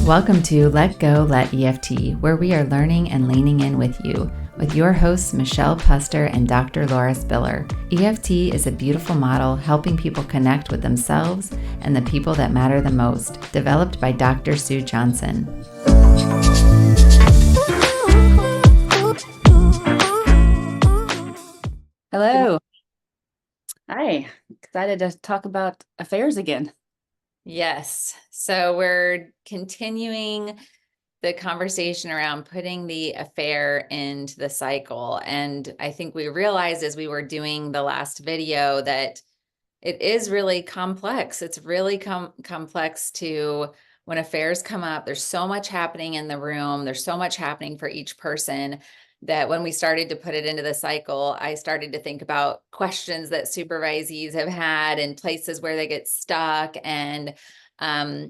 Welcome to Let Go, Let EFT, where we are learning and leaning in with you, with your hosts Michelle Puster and Dr. Laura Spiller. EFT is a beautiful model helping people connect with themselves and the people that matter the most, developed by Dr. Sue Johnson. Hello. Hi. Excited to talk about affairs again. Yes, so we're continuing the conversation around putting the affair into the cycle. And I think we realized as we were doing the last video that it is really complex. It's really complex to, when affairs come up, there's so much happening in the room. There's so much happening for each person that when we started to put it into the cycle, I started to think about questions that supervisees have had and places where they get stuck. And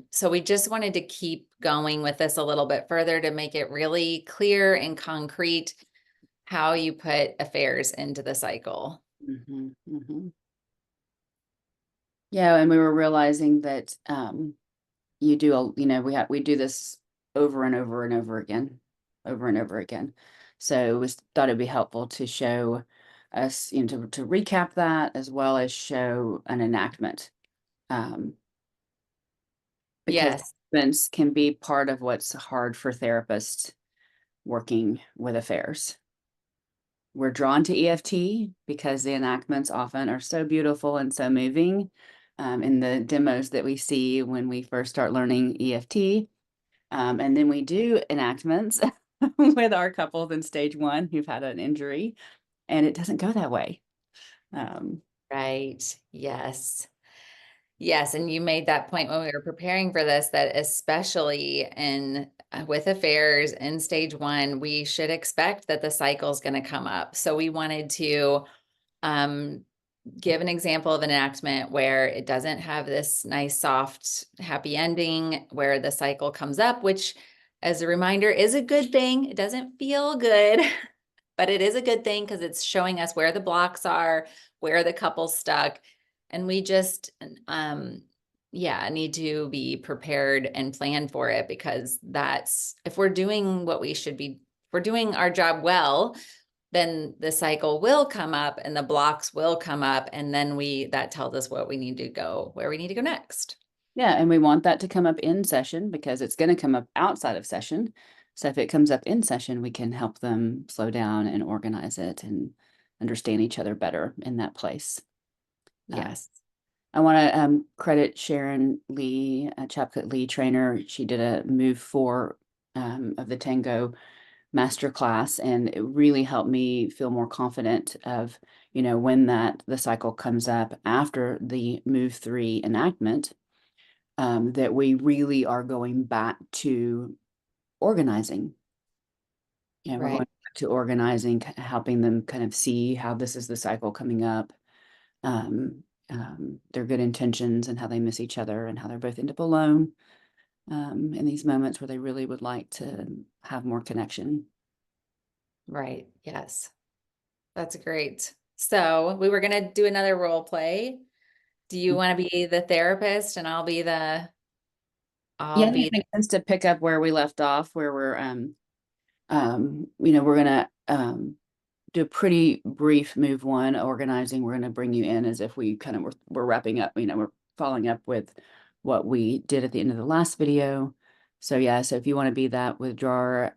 so we just wanted to keep going with this a little bit further to make it really clear and concrete how you put affairs into the cycle. Yeah, and we were realizing that we do this over and over and over again, over and over again. So we thought it'd be helpful to show us, to recap that as well as show an enactment. Because Yes. enactments can be part of what's hard for therapists working with affairs. We're drawn to EFT because the enactments often are so beautiful and so moving in the demos that we see when we first start learning EFT. And then we do enactments with our couples in stage 1 who've had an injury, and it doesn't go that way. Right. Yes. Yes. And you made that point when we were preparing for this, that especially with affairs in stage 1, we should expect that the cycle is going to come up. So we wanted to give an example of an enactment where it doesn't have this nice, soft, happy ending, where the cycle comes up, which, as a reminder, is a good thing. It doesn't feel good, but it is a good thing because it's showing us where the blocks are, where the couple's stuck. And we just, need to be prepared and plan for it, because that's, if we're doing what we should be, if we're doing our job well, then the cycle will come up and the blocks will come up. And then that tells us where we need to go next. Yeah, and we want that to come up in session because it's going to come up outside of session. So if it comes up in session, we can help them slow down and organize it and understand each other better in that place. Yes. I want to credit Sharon Lee, a Chapcut Lee trainer. She did a move 4 of the Tango masterclass, and it really helped me feel more confident of, when the cycle comes up after the move 3 enactment, that we really are going back to organizing. Yeah, we're going back to organizing, helping them kind of see how this is the cycle coming up, their good intentions and how they miss each other and how they're both end up alone in these moments where they really would like to have more connection. Right. Yes. That's great. So we were going to do another role play. Do you want to be the therapist and I'll be Yeah, it makes sense to pick up where we left off, where we're we're gonna do a pretty brief move 1 organizing. We're gonna bring you in as if we kind of we're wrapping up, we're following up with what we did at the end of the last video. So yeah, so if you want to be that withdrawer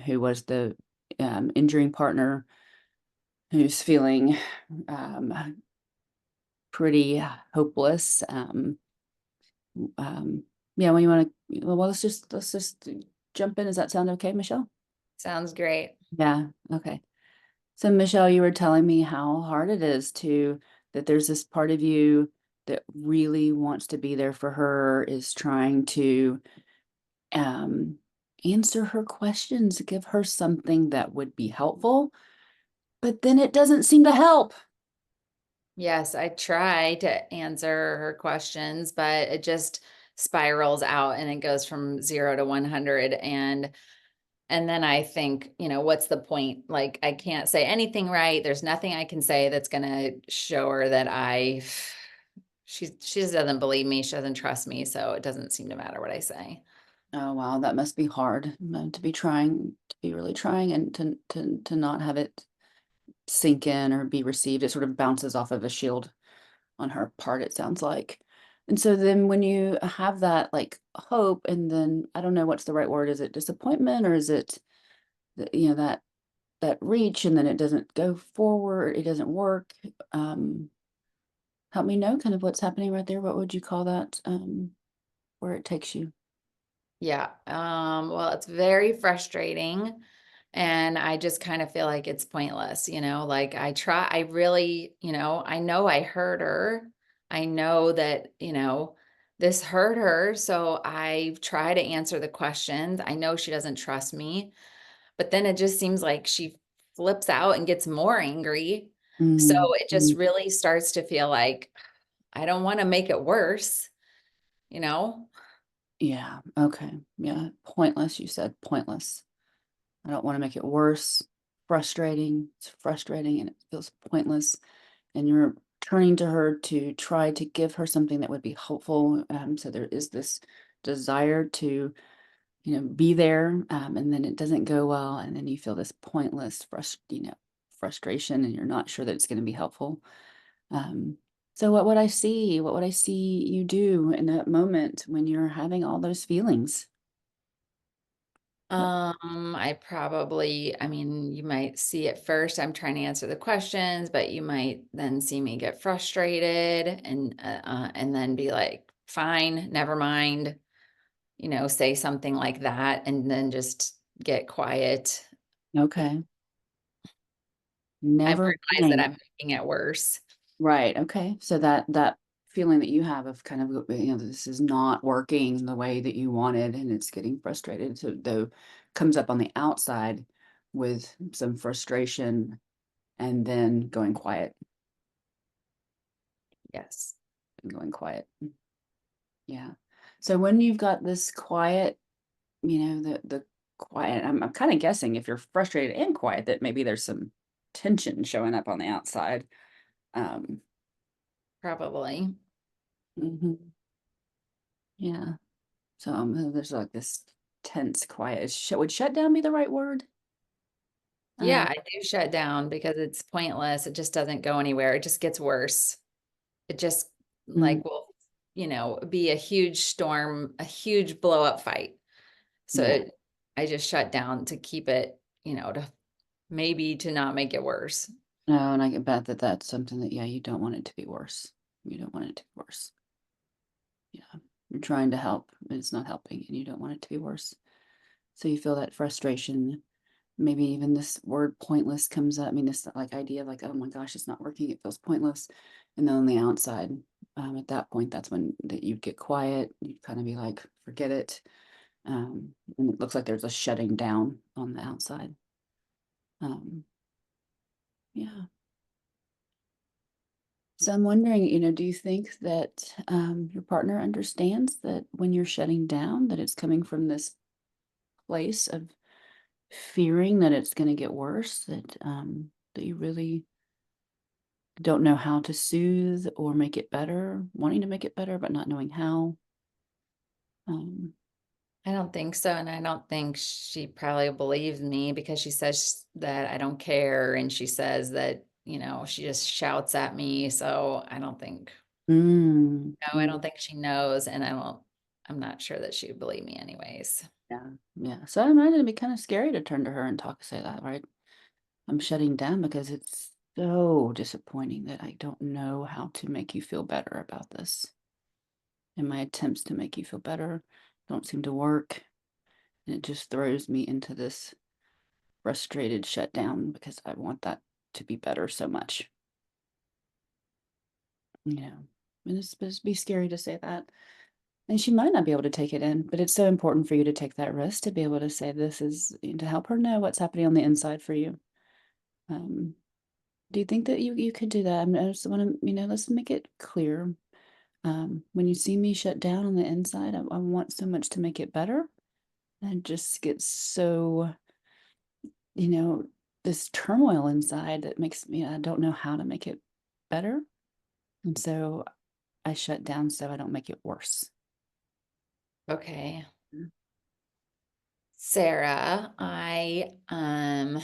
who was the injuring partner who's feeling pretty hopeless, yeah, when you want to, well, let's just jump in. Does that sound okay, Michelle? Sounds great. Yeah, okay. So Michelle, you were telling me how hard it is that there's this part of you that really wants to be there for her, is trying to answer her questions, give her something that would be helpful, but then it doesn't seem to help. Yes, I try to answer her questions, but it just spirals out and it goes from 0 to 100. And then I think, what's the point? Like, I can't say anything right. There's nothing I can say that's going to show her that she just doesn't believe me. She doesn't trust me. So it doesn't seem to matter what I say. Oh, wow, that must be hard, to be trying, to be really trying and to not have it sink in or be received. It sort of bounces off of a shield on her part, it sounds like. And so then when you have that like hope, and then I don't know what's the right word, is it disappointment or is it that reach and then it doesn't go forward, it doesn't work. Um, Help me know kind of what's happening right there. What would you call that? Where it takes you? Yeah. Well, it's very frustrating. And I just kind of feel like it's pointless, like I really, I know I hurt her. I know that, this hurt her. So I try to answer the questions. I know she doesn't trust me, but then it just seems like she flips out and gets more angry. So Mm, it just mm, really starts to feel like I don't want to make it worse, you know? yeah. Okay. Yeah. Pointless. You said pointless. I don't want to make it worse. Frustrating. It's frustrating and it feels pointless. And you're turning to her to try to give her something that would be helpful. So there is this desire to, be there, and then it doesn't go well, and then you feel this pointless frustration, and you're not sure that it's going to be helpful. Um, so what would I see? What would I see you do in that moment when you're having all those feelings? What? I mean, you might see at first I'm trying to answer the questions, but you might then see me get frustrated and then be like, fine, never mind, say something like that and then just get quiet. Okay. I Never realize that mind. I'm making it worse. Right. Okay. So that feeling that you have of kind of, this is not working the way that you wanted, and it's getting frustrated. So though comes up on the outside with some frustration and then going quiet Yes. and going quiet. Yeah. So when you've got this quiet, the quiet, I'm kind of guessing if you're frustrated and quiet that maybe there's some tension showing up on the outside. Um, Probably. mhm, yeah. So there's like this tense quiet. Would shut down be the right word? Yeah, Um, I do shut down because it's pointless. It just doesn't go anywhere. It just gets worse. It just mm, like will, be a huge storm, a huge blow up fight. So yeah. I just shut down to keep it, to maybe to not make it worse. No, and I get bet that that's something that, yeah, you don't want it to be worse. You don't want it to be worse. Yeah. You're trying to help, but it's not helping, and you don't want it to be worse. So you feel that frustration. Maybe even this word pointless comes up. I mean, this like idea of like, oh my gosh, it's not working. It feels pointless. And then on the outside, at that point, that's when that you'd get quiet. You'd kind of be like, forget it. And it looks like there's a shutting down on the outside. Um, yeah. So I'm wondering, do you think that your partner understands that when you're shutting down, that it's coming from this place of fearing that it's going to get worse, that you really don't know how to soothe or make it better, wanting to make it better, but not knowing how? Um, I don't think so. And I don't think she probably believes me because she says that I don't care. And she says that, she just shouts at me. So I don't think, mm, no, I mm, don't think she knows. And I'm not sure that she would believe me anyways. yeah, yeah. So I imagine it'd be kind of scary to turn to her and say that, right? I'm shutting down because it's so disappointing that I don't know how to make you feel better about this. And my attempts to make you feel better don't seem to work. And it just throws me into this frustrated shutdown because I want that to be better so much. Yeah. And it's supposed to be scary to say that. And she might not be able to take it in, but it's so important for you to take that risk to be able to say this is to help her know what's happening on the inside for you. Um, do you think that you could do that? I just want to, let's make it clear. When you see me shut down on the inside, I want so much to make it better. And I just get so, you know, this turmoil inside that makes me, I don't know how to make it better. And so I shut down so I don't make it worse. Okay. Sarah, on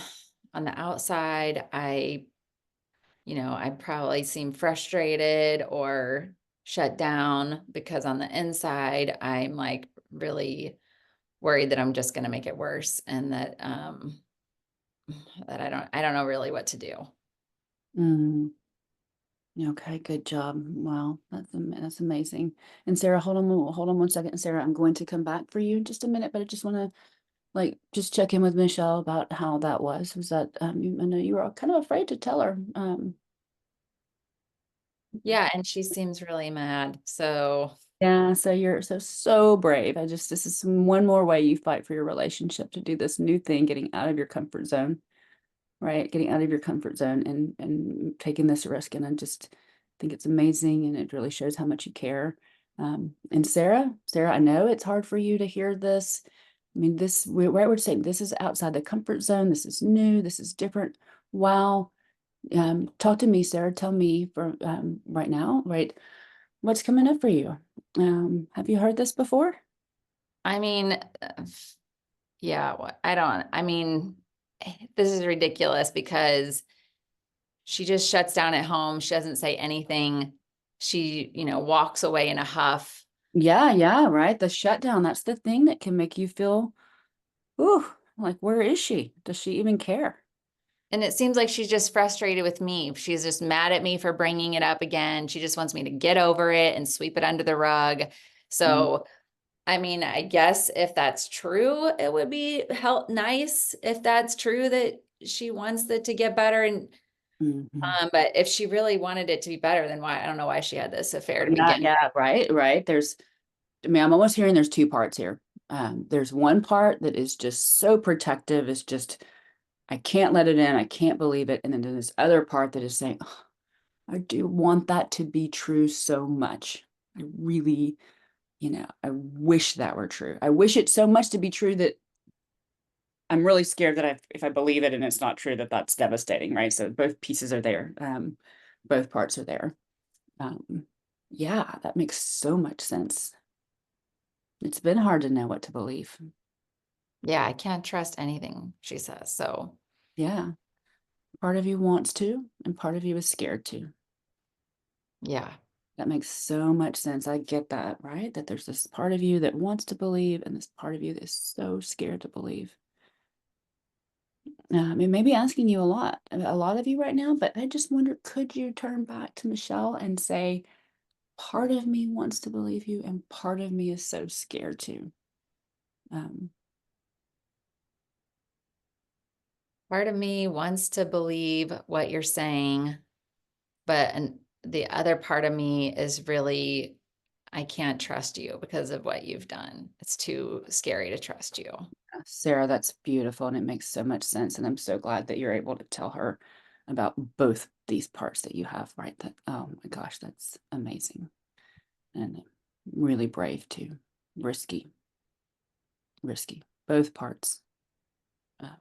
the outside, I probably seem frustrated or shut down because on the inside, I'm like really worried that I'm just going to make it worse and that I don't know really what to do. Mm, okay, good job. Wow, that's amazing. And Sarah, hold on 1 second. Sarah, I'm going to come back for you in just a minute, but I just want to just check in with Michelle about how that was. Was that I know you were kind of afraid to tell her. Yeah, and she seems really mad. So Yeah, so you're so brave. This is one more way you fight for your relationship, to do this new thing, getting out of your comfort zone, right? Getting out of your comfort zone and taking this risk. And I just think it's amazing, and it really shows how much you care. And Sarah, I know it's hard for you to hear this. I mean, right, we're saying this is outside the comfort zone. This is new. This is different. Wow. Talk to me, Sarah. Tell me for right now, right? What's coming up for you? Have you heard this before? I mean, yeah, I mean, this is ridiculous because she just shuts down at home. She doesn't say anything. She, walks away in a huff. Yeah, right. The shutdown, that's the thing that can make you feel, ooh, like, where is she? Does she even care? And it seems like she's just frustrated with me. She's just mad at me for bringing it up again. She just wants me to get over it and sweep it under the rug. Mm, So, I mean, I guess if that's true, it would be nice if that's true that she wants it to get better. And mhm. but if she really wanted it to be better, then why? I don't know why she had this affair to Yeah, begin. yeah, right. I mean, I'm almost hearing there's two parts here. There's one part that is just so protective. It's just, I can't let it in. I can't believe it. And then there's this other part that is saying, "Oh, I do want that to be true so much. I really, I wish that were true. I wish it so much to be true that I'm really scared that if I believe it and it's not true, that's devastating, right? So both pieces are there. Both parts are there. Um, yeah, that makes so much sense. It's been hard to know what to believe. Yeah, I can't trust anything she says. So, Yeah, part of you wants to, and part of you is scared to. yeah. That makes so much sense. I get that, right? That there's this part of you that wants to believe, and this part of you that's so scared to believe. It may be asking you a lot of you right now, but I just wonder, could you turn back to Michelle and say, part of me wants to believe you, and part of me is so scared to. Um, Part of me wants to believe what you're saying, but the other part of me is really, I can't trust you because of what you've done. It's too scary to trust you. Sarah, that's beautiful, and it makes so much sense. And I'm so glad that you're able to tell her about both these parts that you have, right? That, oh my gosh, that's amazing. And really brave too. Risky, risky, both parts. Um,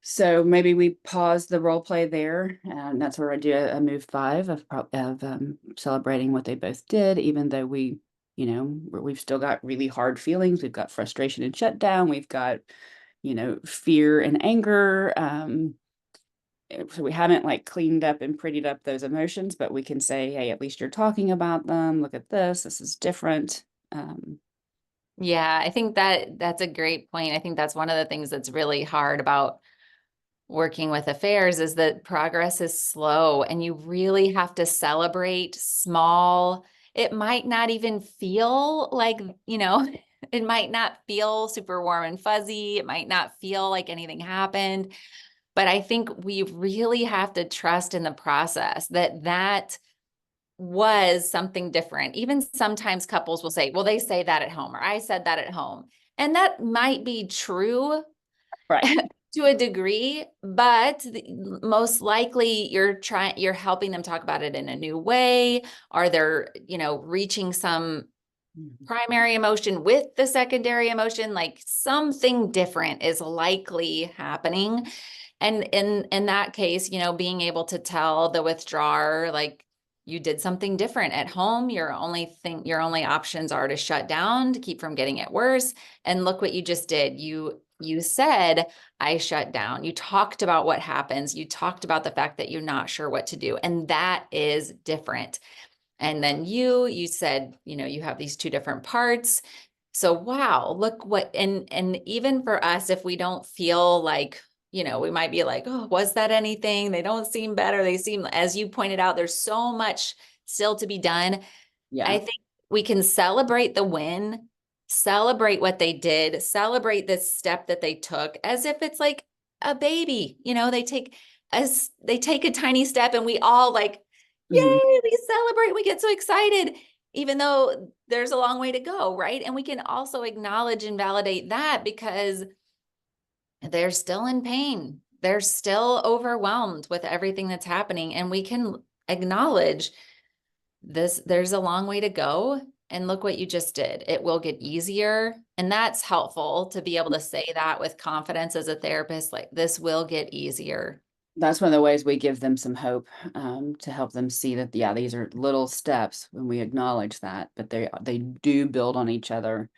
So maybe we pause the role play there, and that's where I do a move 5 of celebrating what they both did, even though we've still got really hard feelings. We've got frustration and shutdown. We've got, fear and anger. So we haven't cleaned up and prettied up those emotions, but we can say, hey, at least you're talking about them. Look at this. This is different. Um, Yeah, I think that's a great point. I think that's one of the things that's really hard about working with affairs is that progress is slow and you really have to celebrate small. It might not even feel like, it might not feel super warm and fuzzy. It might not feel like anything happened, but I think we really have to trust in the process that was something different. Even sometimes couples will say, well, they say that at home, or I said that at home. And that might be true right. to a degree, but most likely you're helping them talk about it in a new way, or they're, reaching some Mhm. primary emotion with the secondary emotion, like something different is likely happening. And in that case, being able to tell the withdrawer, like, you did something different at home. Your only options are to shut down to keep from getting it worse. And look what you just did. You said, I shut down. You talked about what happens. You talked about the fact that you're not sure what to do. And that is different. And then you said, you have these two different parts. So wow, look what, and even for us, if we don't feel like, we might be like, oh, was that anything? They don't seem better. They seem, as you pointed out, there's so much still to be done. Yeah. I think we can celebrate the win, celebrate what they did, celebrate this step that they took as if it's like a baby. They take a tiny step and we all like, Mhm. yay, we celebrate, we get so excited, even though there's a long way to go, right? And we can also acknowledge and validate that because they're still in pain. They're still overwhelmed with everything that's happening. And we can acknowledge this, there's a long way to go. And look what you just did. It will get easier. And that's helpful to be able to say that with confidence as a therapist, like this will get easier. That's one of the ways we give them some hope, to help them see that, yeah, these are little steps when we acknowledge that, but they do build on each other.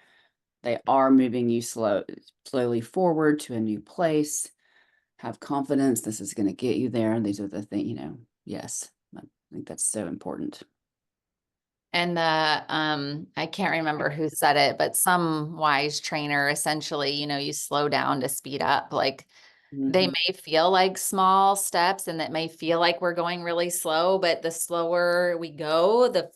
They are moving you slowly forward to a new place. Have confidence. This is going to get you there. And these are the things, yes, I think that's so important. And I can't remember who said it, but some wise trainer essentially, you slow down to speed up. Like they Mhm. may feel like small steps and that may feel like we're going really slow, but the slower we go, the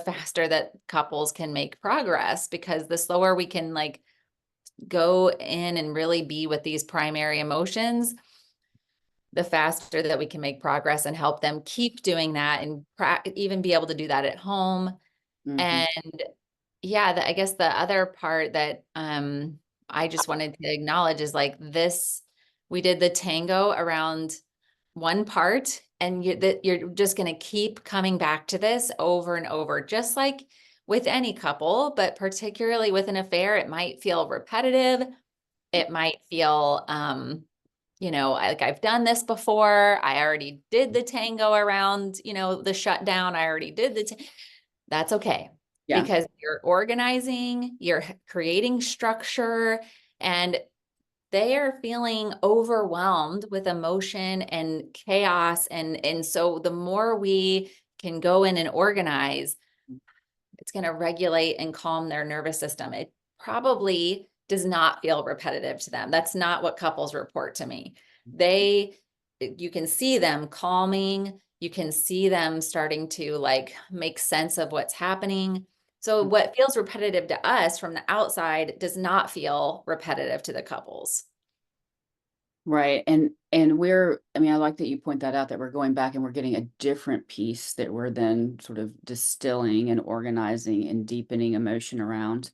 faster that couples can make progress, because the slower we can like go in and really be with these primary emotions, the faster that we can make progress and help them keep doing that and even be able to do that at home. Mhm. And yeah, I guess the other part that I just wanted to acknowledge is like this, we did the tango around one part, and you're just going to keep coming back to this over and over, just like with any couple, but particularly with an affair, it might feel repetitive. It might feel, like I've done this before. I already did the tango around, the shutdown. I already did that's okay, Yeah. because you're organizing, you're creating structure, and they are feeling overwhelmed with emotion and chaos. And so the more we can go in and organize, it's going to regulate and calm their nervous system. It probably does not feel repetitive to them. That's not what couples report to me. You can see them calming, you can see them starting to like make sense of what's happening. So what feels repetitive to us from the outside does not feel repetitive to the couples. Right. And I mean, I like that you point that out, that we're going back and we're getting a different piece that we're then sort of distilling and organizing and deepening emotion around.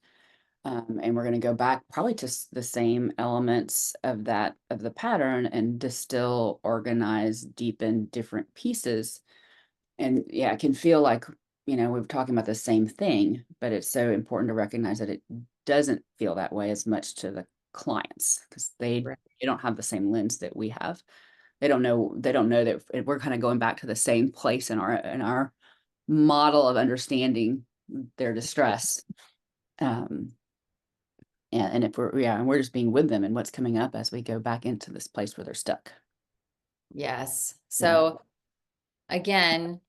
And we're going to go back probably to the same elements of the pattern, and distill, organize, deepen different pieces. And yeah, it can feel like, we're talking about the same thing, but it's so important to recognize that it doesn't feel that way as much to the clients, because Right. they don't have the same lens that we have. They don't know that we're kind of going back to the same place in our model of understanding their distress. Um, and if and we're just being with them and what's coming up as we go back into this place where they're stuck. Yes. Yeah. So again,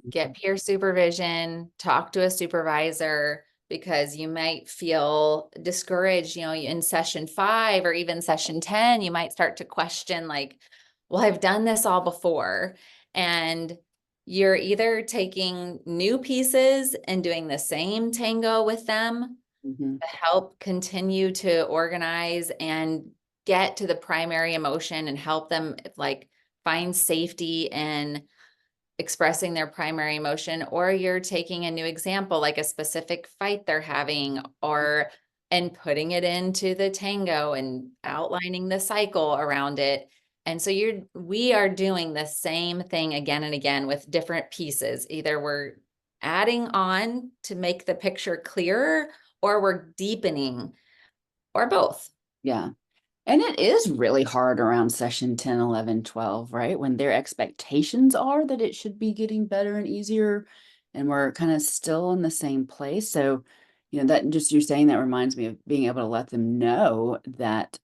get peer supervision, talk to a supervisor, because you might feel discouraged, in session 5 or even session 10, you might start to question like, well, I've done this all before. And you're either taking new pieces and doing the same tango with them Mhm. to help continue to organize and get to the primary emotion and help them like find safety and expressing their primary emotion, or you're taking a new example, like a specific fight they're having, and putting it into the tango and outlining the cycle around it. And so we are doing the same thing again and again with different pieces. Either we're adding on to make the picture clearer, or we're deepening, or both. Yeah. And it is really hard around session 10, 11, 12, right? When their expectations are that it should be getting better and easier, and we're kind of still in the same place. So, that just you're saying that reminds me of being able to let them know that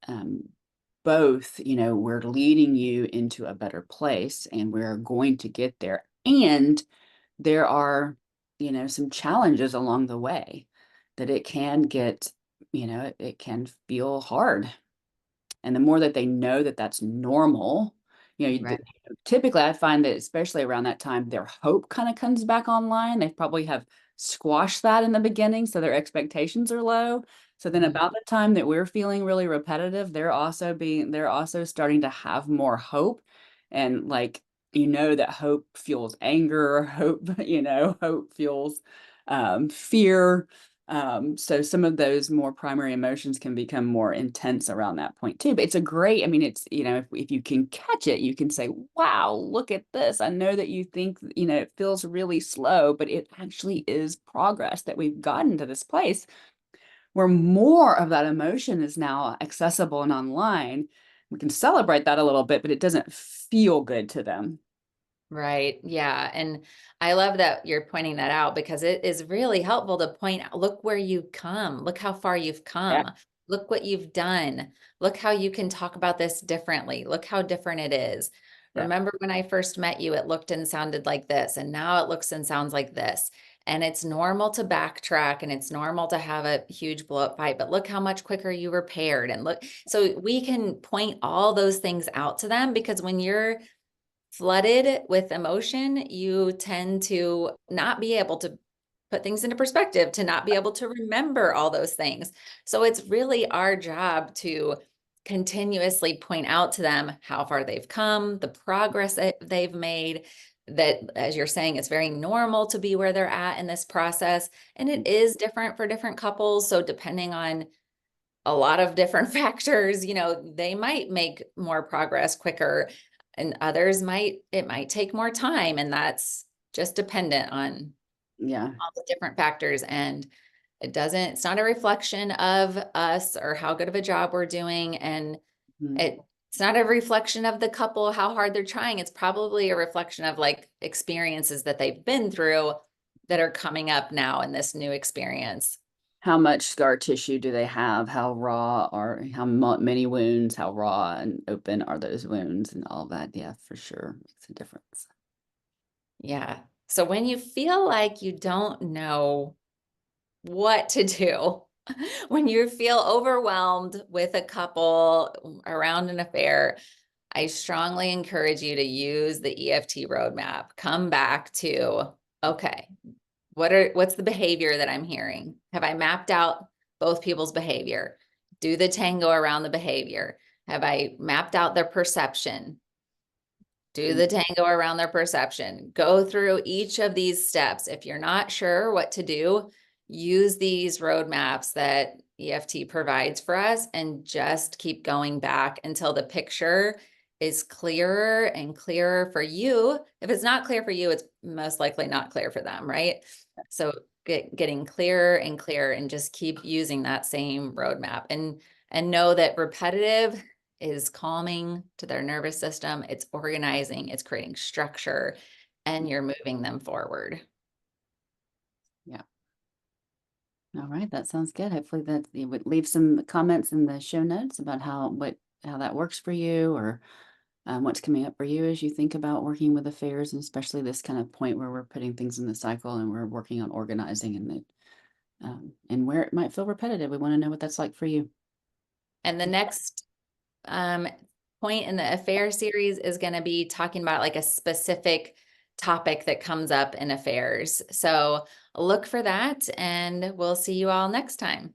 both, we're leading you into a better place and we're going to get there. And there are, some challenges along the way that it can get, it can feel hard. And the more that they know that that's normal, Right. typically I find that especially around that time, their hope kind of comes back online. They probably have squashed that in the beginning, so their expectations are low. So then Mhm. about the time that we're feeling really repetitive, they're also starting to have more hope. And like, that hope fuels anger, hope, hope fuels fear. So some of those more primary emotions can become more intense around that point too. But it's a great, I mean, it's, if you can catch it, you can say, wow, look at this. I know that you think, it feels really slow, but it actually is progress that we've gotten to this place where more of that emotion is now accessible and online. We can celebrate that a little bit, but it doesn't feel good to them. Right. Yeah. And I love that you're pointing that out because it is really helpful to point out, look where you've come, look how far you've Yeah. come, look what you've done, look how you can talk about this differently, look how different it is. Yeah. Remember when I first met you, it looked and sounded like this, and now it looks and sounds like this. And it's normal to backtrack and it's normal to have a huge blow up fight, but look how much quicker you repaired. And look, so we can point all those things out to them because when you're flooded with emotion, you tend to not be able to put things into perspective, to not be able to remember all those things. So it's really our job to continuously point out to them how far they've come, the progress that they've made, that as you're saying, it's very normal to be where they're at in this process. And it is different for different couples. So depending on a lot of different factors, they might make more progress quicker and others it might take more time. And that's just dependent on Yeah. all the different factors. And it's not a reflection of us or how good of a job we're doing. And Mhm. it's not a reflection of the couple, how hard they're trying. It's probably a reflection of like experiences that they've been through that are coming up now in this new experience. How much scar tissue do they have? How raw or how many wounds, how raw and open are those wounds and all that? Yeah, for sure. Makes a difference. Yeah. So when you feel like you don't know what to do, when you feel overwhelmed with a couple around an affair, I strongly encourage you to use the EFT roadmap. Come back to, okay, what's the behavior that I'm hearing? Have I mapped out both people's behavior? Do the tango around the behavior. Have I mapped out their perception? Do Mm. the tango around their perception. Go through each of these steps. If you're not sure what to do, use these roadmaps that EFT provides for us and just keep going back until the picture is clearer and clearer for you. If it's not clear for you, it's most likely not clear for them, right? So getting clearer and clearer and just keep using that same roadmap and know that repetitive is calming to their nervous system. It's organizing, it's creating structure, and you're moving them forward. Yeah. All right. That sounds good. Hopefully that you would leave some comments in the show notes about how that works for you or what's coming up for you as you think about working with affairs, and especially this kind of point where we're putting things in the cycle and we're working on organizing and where it might feel repetitive. We want to know what that's like for you. And the next um, point in the affair series is going to be talking about like a specific topic that comes up in affairs. So look for that, and we'll see you all next time.